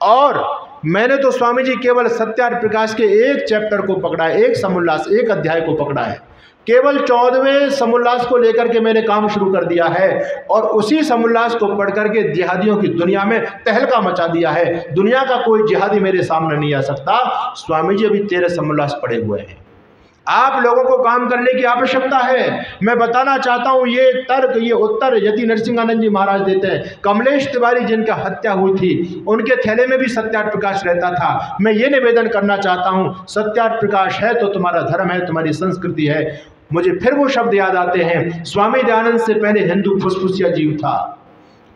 और मैंने तो स्वामी जी केवल सत्यार्थ प्रकाश के एक चैप्टर को पकड़ा है, एक समोल्लास, एक अध्याय को पकड़ा है। केवल 14वें समोल्लास को लेकर के मैंने काम शुरू कर दिया है और उसी समोल्लास को पढ़ करके जिहादियों की दुनिया में तहलका मचा दिया है। दुनिया का कोई जिहादी मेरे सामने नहीं आ सकता। स्वामी जी अभी 13 समोल्लास पढ़े हुए हैं। आप लोगों को काम करने की आवश्यकता है। मैं बताना चाहता हूं, ये तर्क, ये उत्तर यति नरसिंहानंद जी महाराज देते हैं। कमलेश तिवारी जिनका हत्या हुई थी, उनके थैले में भी सत्यार्थ प्रकाश रहता था। मैं ये निवेदन करना चाहता हूं, सत्यार्थ प्रकाश है तो तुम्हारा धर्म है, तुम्हारी संस्कृति है। मुझे फिर वो शब्द याद आते हैं, स्वामी दयानंद से पहले हिंदू फुसफुसिया जीव था।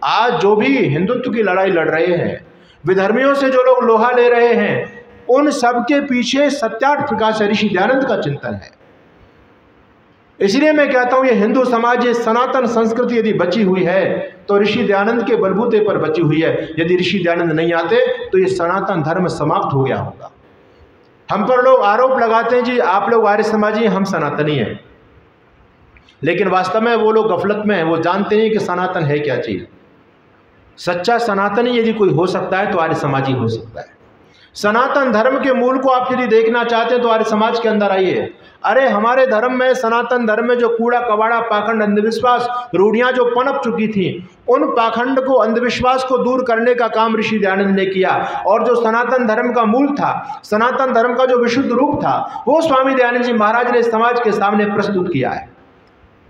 आज जो भी हिंदुत्व की लड़ाई लड़ रहे हैं, विधर्मियों से जो लोग लोहा ले रहे हैं, उन सब के पीछे सत्यार्थ प्रकाश ऋषि दयानंद का चिंतन है। इसलिए मैं कहता हूं, ये हिंदू समाज, ये सनातन संस्कृति यदि बची हुई है तो ऋषि दयानंद के बलबूते पर बची हुई है। यदि ऋषि दयानंद नहीं आते तो ये सनातन धर्म समाप्त हो गया होगा। हम पर लोग आरोप लगाते हैं, जी आप लोग आर्य समाजी, हम सनातनी हैं, लेकिन वास्तव में वो लोग गफलत में हैं। वो जानते नहीं कि सनातन है क्या चीज। सच्चा सनातनी यदि कोई हो सकता है तो आर्य समाजी हो सकता है। सनातन धर्म के मूल को आप यदि देखना चाहते हैं तो आर्य समाज के अंदर आइए। अरे हमारे धर्म में, सनातन धर्म में जो कूड़ा कबाड़ा, पाखंड, अंधविश्वास, रूढ़ियां जो पनप चुकी थी, उन पाखंड को, अंधविश्वास को दूर करने का काम ऋषि दयानंद ने किया। और जो सनातन धर्म का मूल था, सनातन धर्म का जो विशुद्ध रूप था, वो स्वामी दयानंद जी महाराज ने समाज के सामने प्रस्तुत किया है।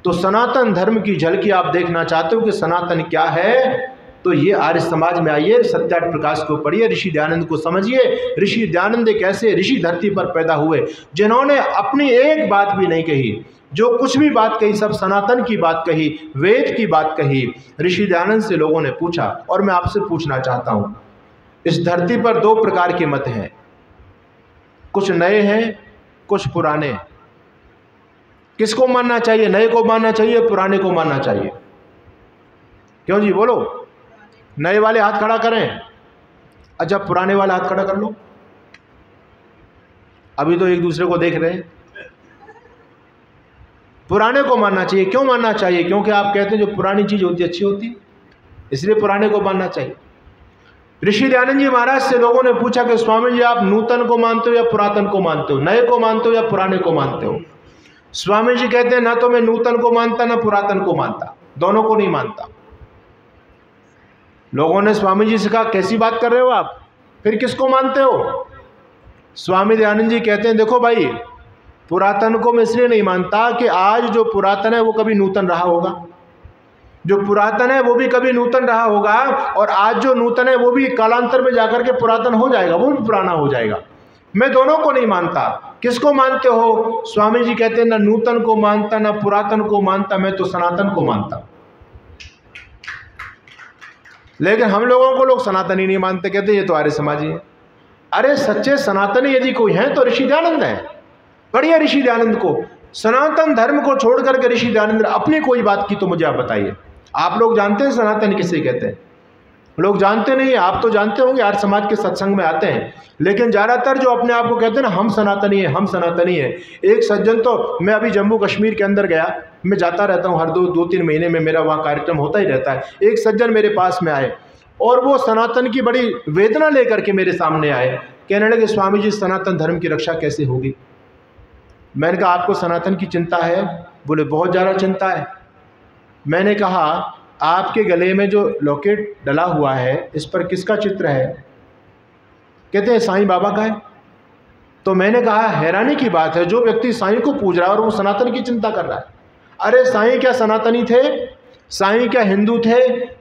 तो सनातन धर्म की झलकी आप देखना चाहते हो कि सनातन क्या है, तो ये आर्य समाज में आइए, सत्यार्थ प्रकाश को पढ़िए, ऋषि दयानंद को समझिए। ऋषि दयानंद एक ऐसे ऋषि धरती पर पैदा हुए जिन्होंने अपनी एक बात भी नहीं कही, जो कुछ भी बात कही सब सनातन की बात कही, वेद की बात कही। ऋषि दयानंद से लोगों ने पूछा, और मैं आपसे पूछना चाहता हूं, इस धरती पर 2 प्रकार के मत हैं, कुछ नए हैं, कुछ पुराने। किसको मानना चाहिए? नए को मानना चाहिए, पुराने को मानना चाहिए? क्यों जी, बोलो। नए वाले हाथ खड़ा करें। अच्छा, पुराने वाले हाथ खड़ा कर लो। अभी तो एक दूसरे को देख रहे हैं। पुराने को मानना चाहिए। क्यों मानना चाहिए? क्योंकि आप कहते हैं जो पुरानी चीज होती है अच्छी होती है, इसलिए पुराने को मानना चाहिए। ऋषि दयानंद जी महाराज से लोगों ने पूछा कि स्वामी जी आप नूतन को मानते हो या पुरातन को मानते हो, नए को मानते हो या पुराने को मानते हो? स्वामी जी कहते हैं, ना तो मैं नूतन को मानता ना पुरातन को मानता, दोनों को नहीं मानता। लोगों ने स्वामी जी से कहा, कैसी बात कर रहे हो आप, फिर किसको मानते हो? स्वामी दयानंद जी कहते हैं, देखो भाई, पुरातन को मैं इसलिए नहीं मानता कि आज जो पुरातन है वो कभी नूतन रहा होगा, जो पुरातन है वो भी कभी नूतन रहा होगा, और आज जो नूतन है वो भी कालांतर में जाकर के पुरातन हो जाएगा, वो भी पुराना हो जाएगा। मैं दोनों को नहीं मानता। किसको मानते हो? स्वामी जी कहते हैं, ना नूतन को मानता ना पुरातन को मानता, मैं तो सनातन को मानता। लेकिन हम लोगों को लोग सनातनी नहीं मानते, कहते ये तो आर्य समाजी है। अरे सच्चे सनातनी यदि कोई है तो ऋषि दयानंद है। पढ़िए ऋषि दयानंद को, सनातन धर्म को छोड़ करके ऋषि दयानंद अपनी कोई बात की तो मुझे आप बताइए। आप लोग जानते हैं सनातन किसे कहते हैं? लोग जानते नहीं है। आप तो जानते होंगे, आर्य समाज के सत्संग में आते हैं, लेकिन ज़्यादातर जो अपने आप को कहते हैं ना हम सनातनी हैं, हम सनातनी हैं। एक सज्जन तो, मैं अभी जम्मू कश्मीर के अंदर गया, मैं जाता रहता हूँ, हर दो तीन महीने में मेरा वहाँ कार्यक्रम होता ही रहता है। एक सज्जन मेरे पास में आए और वो सनातन की बड़ी वेदना लेकर के मेरे सामने आए, कहने लगे स्वामी जी सनातन धर्म की रक्षा कैसे होगी? मैंने कहा आपको सनातन की चिंता है? बोले बहुत ज़्यादा चिंता है। मैंने कहा आपके गले में जो लॉकेट डला हुआ है इस पर किसका चित्र है? कहते हैं साईं बाबा का है। तो मैंने कहा हैरानी की बात है, जो व्यक्ति साईं को पूज रहा है और वो सनातन की चिंता कर रहा है। अरे साईं क्या सनातनी थे? साईं क्या हिंदू थे?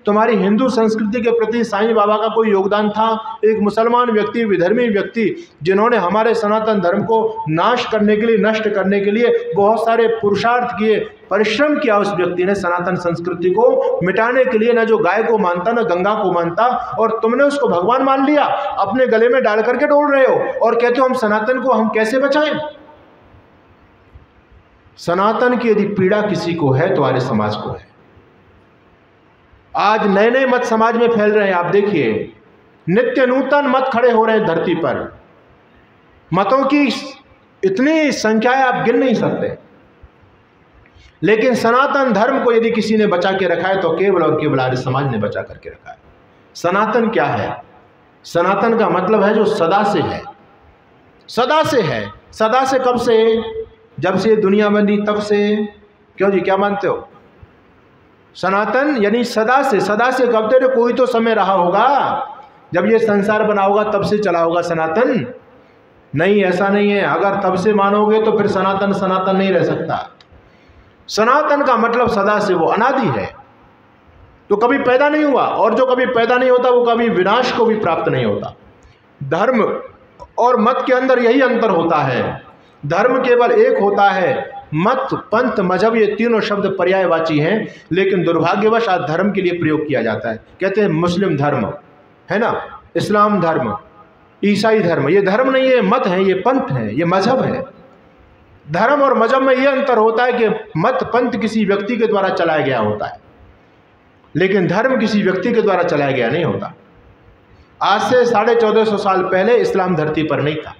तुम्हारी हिंदू संस्कृति के प्रति साईं बाबा का कोई योगदान था? एक मुसलमान व्यक्ति, विधर्मी व्यक्ति, जिन्होंने हमारे सनातन धर्म को नाश करने के लिए, नष्ट करने के लिए बहुत सारे पुरुषार्थ किए, परिश्रम किया, उस व्यक्ति ने सनातन संस्कृति को मिटाने के लिए न जो गाय को मानता न गंगा को मानता, और तुमने उसको भगवान मान लिया, अपने गले में डाल करके डोल रहे हो और कहते हो हम सनातन को हम कैसे बचाएं? सनातन की यदि पीड़ा किसी को है तो आर्य समाज को है। आज नए नए मत समाज में फैल रहे हैं। आप देखिए नित्य नूतन मत खड़े हो रहे हैं धरती पर। मतों की इतनी संख्या है आप गिन नहीं सकते। लेकिन सनातन धर्म को यदि किसी ने बचा के रखा है तो केवल और केवल आर्य समाज ने बचा करके रखा है। सनातन क्या है? सनातन का मतलब है जो सदा से है। सदा से है। सदा से कब से? जब से दुनिया बनी तब से। क्यों जी, क्या मानते हो? सनातन यानी सदा से। सदा से कब से? कोई तो समय रहा होगा जब ये संसार बना होगा तब से चला होगा सनातन। नहीं, ऐसा नहीं है। अगर तब से मानोगे तो फिर सनातन सनातन नहीं रह सकता। सनातन का मतलब सदा से, वो अनादि है, तो कभी पैदा नहीं हुआ, और जो कभी पैदा नहीं होता वो कभी विनाश को भी प्राप्त नहीं होता। धर्म और मत के अंदर यही अंतर होता है। धर्म केवल एक होता है, मत, पंथ, मजहब ये तीनों शब्द पर्यायवाची हैं, लेकिन दुर्भाग्यवश आज धर्म के लिए प्रयोग किया जाता है। कहते हैं मुस्लिम धर्म है ना, इस्लाम धर्म, ईसाई धर्म। ये धर्म नहीं है, मत है, ये पंथ है, ये मजहब है। धर्म और मजहब में ये अंतर होता है कि मत, पंथ किसी व्यक्ति के द्वारा चलाया गया होता है, लेकिन धर्म किसी व्यक्ति के द्वारा चलाया गया नहीं होता। आज से 1450 साल पहले इस्लाम धरती पर नहीं था।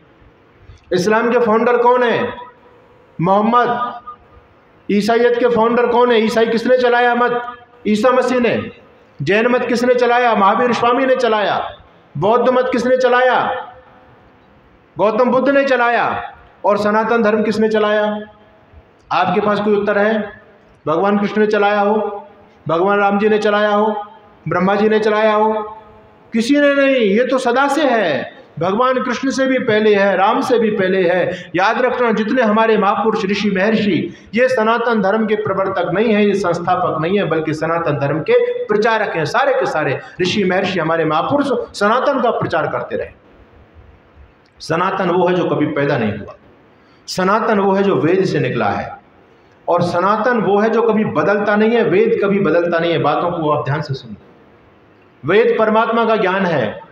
इस्लाम के फाउंडर कौन है? मोहम्मद। ईसाइयत के फाउंडर कौन है? ईसाई किसने चलाया मत? ईसा मसीह ने। जैन मत किसने चलाया? महावीर स्वामी ने चलाया। बौद्ध मत किसने चलाया? गौतम बुद्ध ने चलाया। और सनातन धर्म किसने चलाया? आपके पास कोई उत्तर है? भगवान कृष्ण ने चलाया हो, भगवान राम जी ने चलाया हो, ब्रह्मा जी ने चलाया हो? किसी ने नहीं। ये तो सदा से है। भगवान कृष्ण से भी पहले है, राम से भी पहले है। याद रखना, जितने हमारे महापुरुष, ऋषि, महर्षि, ये सनातन धर्म के प्रवर्तक नहीं है, ये संस्थापक नहीं है, बल्कि सनातन धर्म के प्रचारक हैं। सारे के सारे ऋषि, महर्षि, हमारे महापुरुष सनातन का प्रचार करते रहे। सनातन वो है जो कभी पैदा नहीं हुआ। सनातन वो है जो वेद से निकला है। और सनातन वो है जो कभी बदलता नहीं है। वेद कभी बदलता नहीं है। बातों को आप ध्यान से सुनिए। वेद परमात्मा का ज्ञान है,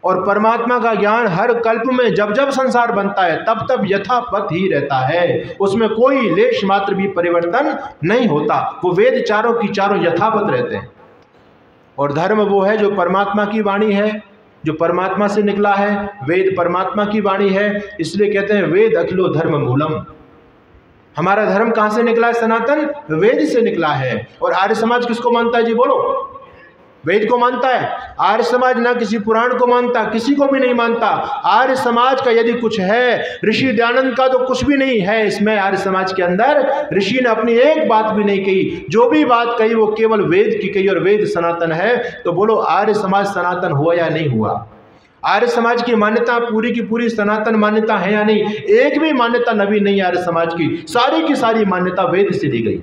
और परमात्मा का ज्ञान हर कल्प में जब जब संसार बनता है तब तब यथावत ही रहता है। उसमें कोई लेश मात्र भी परिवर्तन नहीं होता। वो वेद चारों की चारों यथावत रहते हैं। और धर्म वो है जो परमात्मा की वाणी है, जो परमात्मा से निकला है। वेद परमात्मा की वाणी है, इसलिए कहते हैं वेद अखिलो धर्म मूलम। हमारा धर्म कहाँ से निकला है? सनातन वेद से निकला है। और आर्य समाज किसको मानता है जी? बोलो। वेद को मानता है। आर्य समाज ना किसी पुराण को मानता, किसी को भी नहीं मानता। आर्य समाज का यदि कुछ है, ऋषि दयानंद का तो कुछ भी नहीं है इसमें। आर्य समाज के अंदर ऋषि ने अपनी एक बात भी नहीं कही। जो भी बात कही वो केवल वेद की कही, और वेद सनातन है। तो बोलो आर्य समाज सनातन हुआ या नहीं हुआ? आर्य समाज की मान्यता पूरी की पूरी सनातन मान्यता है या नहीं? एक भी मान्यता नवी नहीं आर्य समाज की। सारी की सारी मान्यता वेद से दी गई।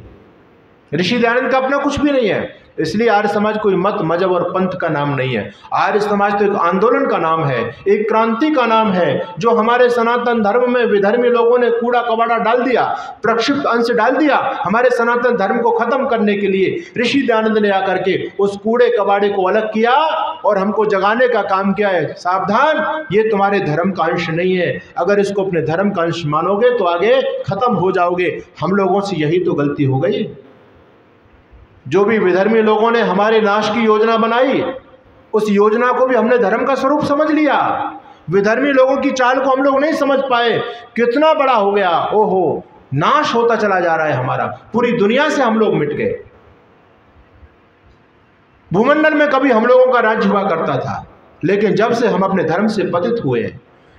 ऋषि दयानंद का अपना कुछ भी नहीं है। इसलिए आर्य समाज कोई मत, मजहब और पंथ का नाम नहीं है। आर्य समाज तो एक आंदोलन का नाम है, एक क्रांति का नाम है, जो हमारे सनातन धर्म में विधर्मी लोगों ने कूड़ा कबाड़ा डाल दिया, प्रक्षिप्त अंश डाल दिया। हमारे सनातन धर्म को खत्म करने के लिए ऋषि दयानंद ने आकर के उस कूड़े कबाड़े को अलग किया और हमको जगाने का काम किया है। सावधान, ये तुम्हारे धर्म का अंश नहीं है। अगर इसको अपने धर्म का अंश मानोगे तो आगे खत्म हो जाओगे। हम लोगों से यही तो गलती हो गई। जो भी विधर्मी लोगों ने हमारे नाश की योजना बनाई, उस योजना को भी हमने धर्म का स्वरूप समझ लिया। विधर्मी लोगों की चाल को हम लोग नहीं समझ पाए। कितना बड़ा हो गया, ओहो, नाश होता चला जा रहा है हमारा। पूरी दुनिया से हम लोग मिट गए। भूमंडल में कभी हम लोगों का राज्य हुआ करता था, लेकिन जब से हम अपने धर्म से पतित हुए,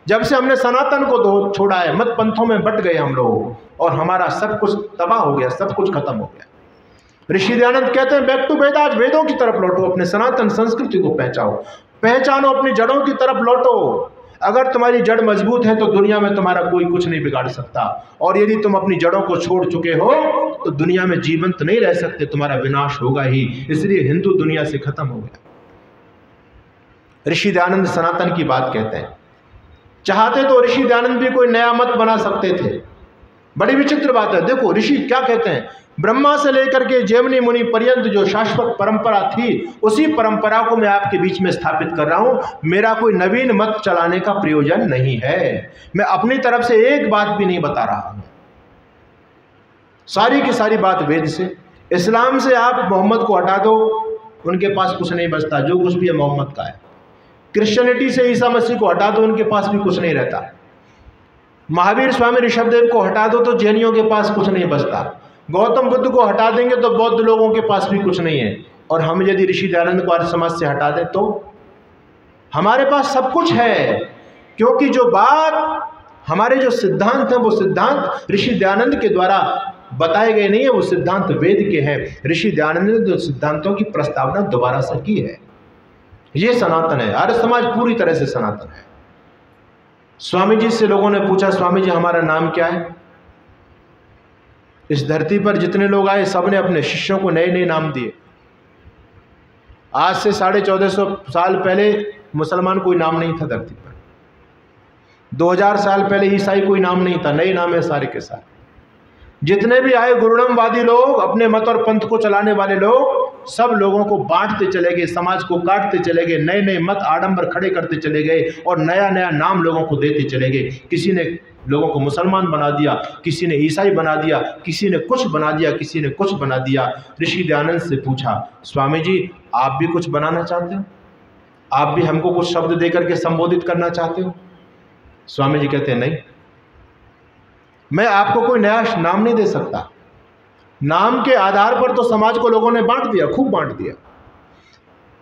जब से हमने सनातन को छोड़ा है, मत पंथों में बट गए हम लोग और हमारा सब कुछ तबाह हो गया, सब कुछ खत्म हो गया। ऋषि दयानंद कहते हैं बैक टू वेदास, वेदों की तरफ लौटो, अपने सनातन संस्कृति को पहचानो, अपनी जड़ों की तरफ लौटो। अगर तुम्हारी जड़ मजबूत है तो दुनिया में तुम्हारा कोई कुछ नहीं बिगाड़ सकता, और यदि तुम अपनी जड़ों को छोड़ चुके हो तो दुनिया में जीवंत नहीं रह सकते, तुम्हारा विनाश होगा ही। इसलिए हिंदू दुनिया से खत्म हो गया। ऋषि दयानंद सनातन की बात कहते हैं। चाहते तो ऋषि दयानंद भी कोई नया मत बना सकते थे। बड़ी विचित्र बात है। देखो ऋषि क्या कहते हैं, ब्रह्मा से लेकर के जैमिनी मुनि पर्यंत जो शाश्वत परंपरा थी, उसी परंपरा को मैं आपके बीच में स्थापित कर रहा हूं। मेरा कोई नवीन मत चलाने का प्रयोजन नहीं है। मैं अपनी तरफ से एक बात भी नहीं बता रहा हूं। सारी की सारी बात वेद से। इस्लाम से आप मोहम्मद को हटा दो, उनके पास कुछ नहीं बचता, जो कुछ भी है मोहम्मद का है। क्रिश्चियनिटी से ईसा मसीह को हटा दो, उनके पास भी कुछ नहीं रहता। महावीर स्वामी ऋषभदेव को हटा दो तो जैनियों के पास कुछ नहीं बचता। गौतम बुद्ध को हटा देंगे तो बौद्ध लोगों के पास भी कुछ नहीं है। और हम यदि ऋषि दयानंद को आर्य समाज से हटा दें तो हमारे पास सब कुछ है, क्योंकि जो बात, हमारे जो सिद्धांत हैं, वो सिद्धांत ऋषि दयानंद के द्वारा बताए गए नहीं है, वो सिद्धांत वेद के हैं। ऋषि दयानंद ने जो सिद्धांतों की प्रस्तावना दोबारा से की है, ये सनातन है। आर्य समाज पूरी तरह से सनातन है। स्वामी जी से लोगों ने पूछा, स्वामी जी हमारा नाम क्या है? इस धरती पर जितने लोग आए सब ने अपने शिष्यों को नए नए नाम दिए। आज से 1450 साल पहले मुसलमान कोई नाम नहीं था धरती पर। 2000 साल पहले ईसाई कोई नाम नहीं था, नए नाम है सारे के सारे। जितने भी आए गुरुड़मवादी लोग, अपने मत और पंथ को चलाने वाले लोग, सब लोगों को बांटते चले गए, समाज को काटते चले गए, नए नए मत आडंबर खड़े करते चले गए और नया नया नाम लोगों को देते चले गए। किसी ने लोगों को मुसलमान बना दिया, किसी ने ईसाई बना दिया, किसी ने कुछ बना दिया, किसी ने कुछ बना दिया। ऋषि दयानंद से पूछा, स्वामी जी आप भी कुछ बनाना चाहते हो? आप भी हमको कुछ शब्द देकर के संबोधित करना चाहते हो? स्वामी जी कहते हैं नहीं, मैं आपको कोई नया नाम नहीं दे सकता। नाम के आधार पर तो समाज को लोगों ने बांट दिया, खूब बांट दिया।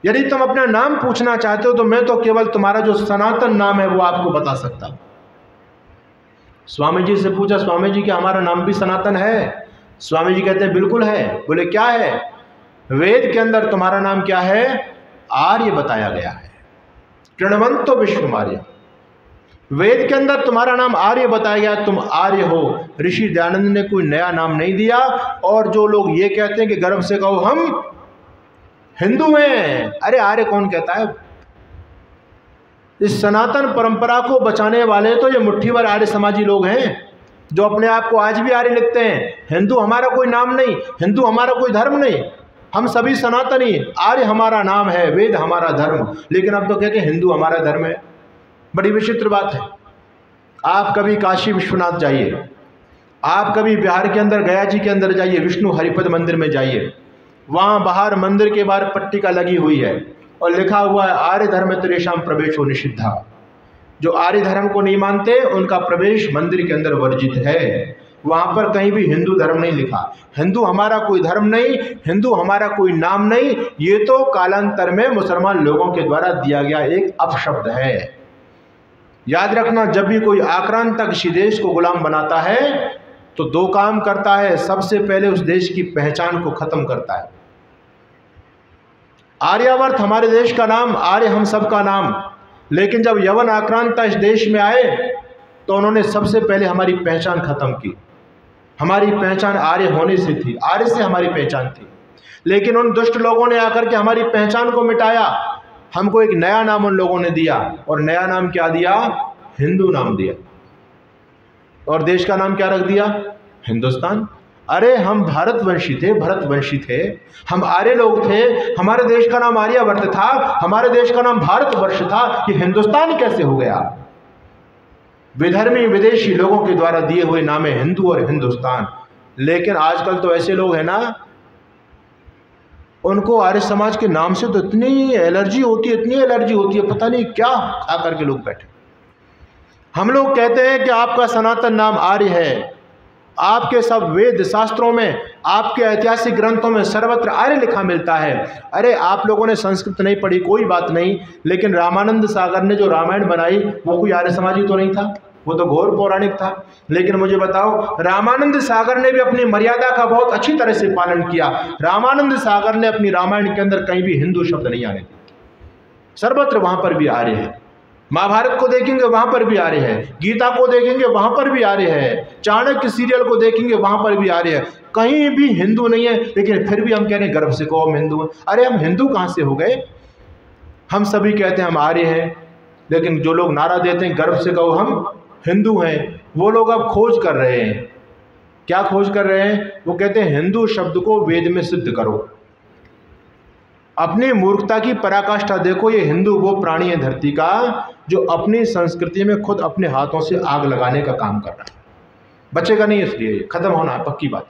यदि तुम अपना नाम पूछना चाहते हो तो मैं तो केवल तुम्हारा जो सनातन नाम है वो आपको बता सकता हूं। स्वामी जी से पूछा, स्वामी जी क्या हमारा नाम भी सनातन है? स्वामी जी कहते हैं बिल्कुल है। बोले क्या है? वेद के अंदर तुम्हारा नाम क्या है? आर्य बताया गया है। तृणवंतो विश्वमार्य, वेद के अंदर तुम्हारा नाम आर्य बताया गया, तुम आर्य हो। ऋषि दयानंद ने कोई नया नाम नहीं दिया। और जो लोग ये कहते हैं कि गर्व से कहो हम हिंदू हैं, अरे आर्य कौन कहता है? इस सनातन परंपरा को बचाने वाले तो ये मुट्ठी भर आर्य समाजी लोग हैं, जो अपने आप को आज भी आर्य लिखते हैं। हिंदू हमारा कोई नाम नहीं, हिंदू हमारा कोई धर्म नहीं, हम सभी सनातनी। आर्य हमारा नाम है, वेद हमारा धर्म, लेकिन अब तो कहते हैं हिंदू हमारा धर्म है। बड़ी विचित्र बात है। आप कभी काशी विश्वनाथ जाइए, आप कभी बिहार के अंदर गया जी के अंदर जाइए, विष्णु हरिपद मंदिर में जाइए, वहाँ बाहर मंदिर के बाहर पट्टिका लगी हुई है और लिखा हुआ है आर्य धर्म तेरेशाम प्रवेशो निषिद्धा। जो आर्य धर्म को नहीं मानते उनका प्रवेश मंदिर के अंदर वर्जित है। वहाँ पर कहीं भी हिंदू धर्म नहीं लिखा। हिंदू हमारा कोई धर्म नहीं, हिंदू हमारा कोई नाम नहीं, ये तो कालांतर में मुसलमान लोगों के द्वारा दिया गया एक अपशब्द है। याद रखना, जब भी कोई आक्रांतक किसी देश को गुलाम बनाता है तो दो काम करता है। सबसे पहले उस देश की पहचान को खत्म करता है। आर्यावर्त हमारे देश का नाम, आर्य हम सबका नाम, लेकिन जब यवन आक्रांता इस देश में आए तो उन्होंने सबसे पहले हमारी पहचान खत्म की। हमारी पहचान आर्य होने से थी, आर्य से हमारी पहचान थी। लेकिन उन दुष्ट लोगों ने आकर के हमारी पहचान को मिटाया। हमको एक नया नाम उन लोगों ने दिया, और नया नाम क्या दिया? हिंदू नाम दिया। और देश का नाम क्या रख दिया? हिंदुस्तान। अरे हम भारतवंशी थे, भरतवंशी थे, हम आर्य लोग थे, हमारे देश का नाम आर्यवर्त था, हमारे देश का नाम भारतवर्ष था। ये हिंदुस्तान कैसे हो गया? विधर्मी विदेशी लोगों के द्वारा दिए हुए नाम है हिंदू और हिंदुस्तान। लेकिन आजकल तो ऐसे लोग हैं ना, उनको आर्य समाज के नाम से तो इतनी एलर्जी होती है, इतनी एलर्जी होती है, पता नहीं क्या खा करके लोग बैठे। हम लोग कहते हैं कि आपका सनातन नाम आर्य है, आपके सब वेद शास्त्रों में, आपके ऐतिहासिक ग्रंथों में सर्वत्र आर्य लिखा मिलता है। अरे आप लोगों ने संस्कृत नहीं पढ़ी, कोई बात नहीं, लेकिन रामानंद सागर ने जो रामायण बनाई वो कोई आर्य समाजी तो नहीं था, वो तो घोर पौराणिक था। लेकिन मुझे बताओ, रामानंद सागर ने भी अपनी मर्यादा का बहुत अच्छी तरह से पालन किया। रामानंद सागर ने अपनी रामायण के अंदर कहीं भी हिंदू शब्द नहीं आने दिए, सर्वत्र वहां पर भी आर्य है। महाभारत को देखेंगे वहां पर भी आर्य है, गीता को देखेंगे वहां पर भी आर्य है, चाणक्य सीरियल को देखेंगे वहां पर भी आर्य है, कहीं भी हिंदू नहीं है। लेकिन फिर भी हम कह रहे हैं गर्व से कहो हम हिंदू हैं। अरे हम हिंदू कहां से हो गए? हम सभी कहते हैं हम आर्य हैं, लेकिन जो लोग नारा देते हैं गर्व से कहो हम हिंदू हैं, वो लोग अब खोज कर रहे हैं। क्या खोज कर रहे हैं? वो कहते हैं हिंदू शब्द को वेद में सिद्ध करो। अपनी मूर्खता की पराकाष्ठा देखो। ये हिंदू वो प्राणी है धरती का जो अपनी संस्कृति में खुद अपने हाथों से आग लगाने का काम कर रहा है। बचेगा नहीं, इसलिए खत्म होना है, पक्की बात।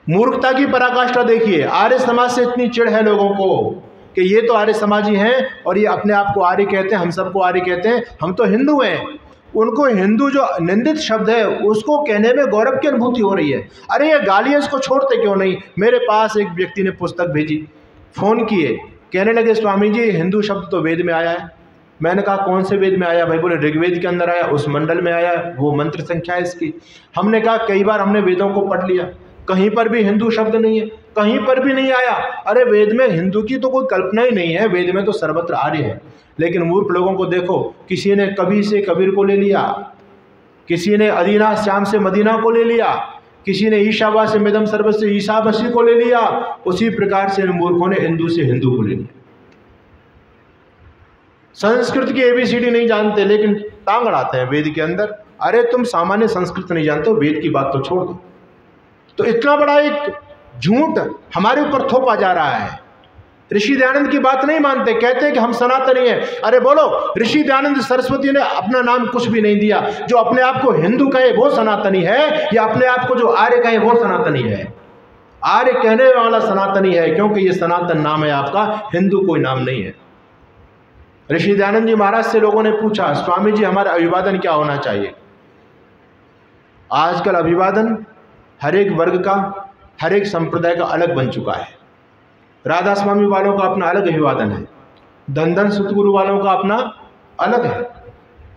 मूर्खता की पराकाष्ठा देखिए। आर्य समाज से इतनी चिढ़ है लोगों को कि ये तो आर्य समाजी हैं और ये अपने आप को आर्य कहते हैं, हम सबको आर्य कहते हैं, हम तो हिंदू हैं। उनको हिंदू जो निंदित शब्द है उसको कहने में गौरव की अनुभूति हो रही है। अरे ये गालियाँ इसको छोड़ते क्यों नहीं? मेरे पास एक व्यक्ति ने पुस्तक भेजी, फ़ोन किए, कहने लगे स्वामी जी हिंदू शब्द तो वेद में आया है। मैंने कहा कौन से वेद में आया भाई? बोले ऋग्वेद के अंदर आया, उस मंडल में आया, वो मंत्र संख्या है इसकी। हमने कहा कई बार हमने वेदों को पढ़ लिया, कहीं पर भी हिंदू शब्द नहीं है, कहीं पर भी नहीं आया। अरे वेद में हिंदू की तो कोई कल्पना ही नहीं है, वेद में तो सर्वत्र आर्य है। लेकिन मूर्ख लोगों को देखो, किसी ने कबीर से कबीर को ले लिया, किसी ने अदीना श्याम से मदीना को ले लिया, किसी ने ईशावा से मिदम सर्व से ईसावासी को ले लिया। उसी प्रकार से मूर्खों ने हिंदू से हिंदू को ले लिया। संस्कृत की एबीसीडी नहीं जानते लेकिन टांग अड़ाते हैं वेद के अंदर। अरे तुम सामान्य संस्कृत नहीं जानते हो, वेद की बात तो छोड़ दो। तो इतना बड़ा एक झूठ हमारे ऊपर थोपा जा रहा है। ऋषि दयानंद की बात नहीं मानते, कहते हैं कि हम सनातनी हैं। अरे बोलो, ऋषि दयानंद सरस्वती ने अपना नाम कुछ भी नहीं दिया। जो अपने आप को हिंदू कहे वो सनातनी है, या अपने आप को जो आर्य कहे वो सनातनी है? आर्य कहने वाला सनातनी है, क्योंकि ये सनातन नाम है आपका, हिंदू कोई नाम नहीं है। ऋषि दयानंद जी महाराज से लोगों ने पूछा, स्वामी जी हमारा अभिवादन क्या होना चाहिए? आजकल अभिवादन हर एक वर्ग का, हर एक संप्रदाय का अलग बन चुका है। राधा स्वामी वालों का अपना अलग अभिवादन है, धन सतगुरु वालों का अपना अलग है।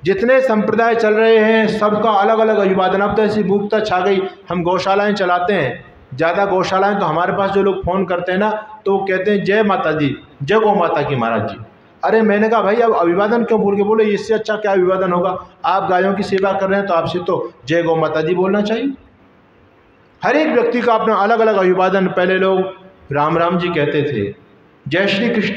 जितने संप्रदाय चल रहे हैं सबका अलग अलग अभिवादन। अब तो ऐसी मूर्खता छा गई, हम गौशालाएं चलाते हैं, ज़्यादा गौशालाएं, तो हमारे पास जो लोग फ़ोन करते हैं ना तो वो कहते हैं जय माता दी, जय गौ माता की महाराज जी। अरे मैंने कहा भाई अब अभिवादन क्यों भूल के? बोले इससे अच्छा क्या अभिवादन होगा? आप गायों की सेवा कर रहे हैं तो आपसे तो जय गौ माता दी बोलना चाहिए। हर एक व्यक्ति का अपना अलग अलग अभिवादन। पहले लोग राम राम जी कहते थे, जय श्री कृष्ण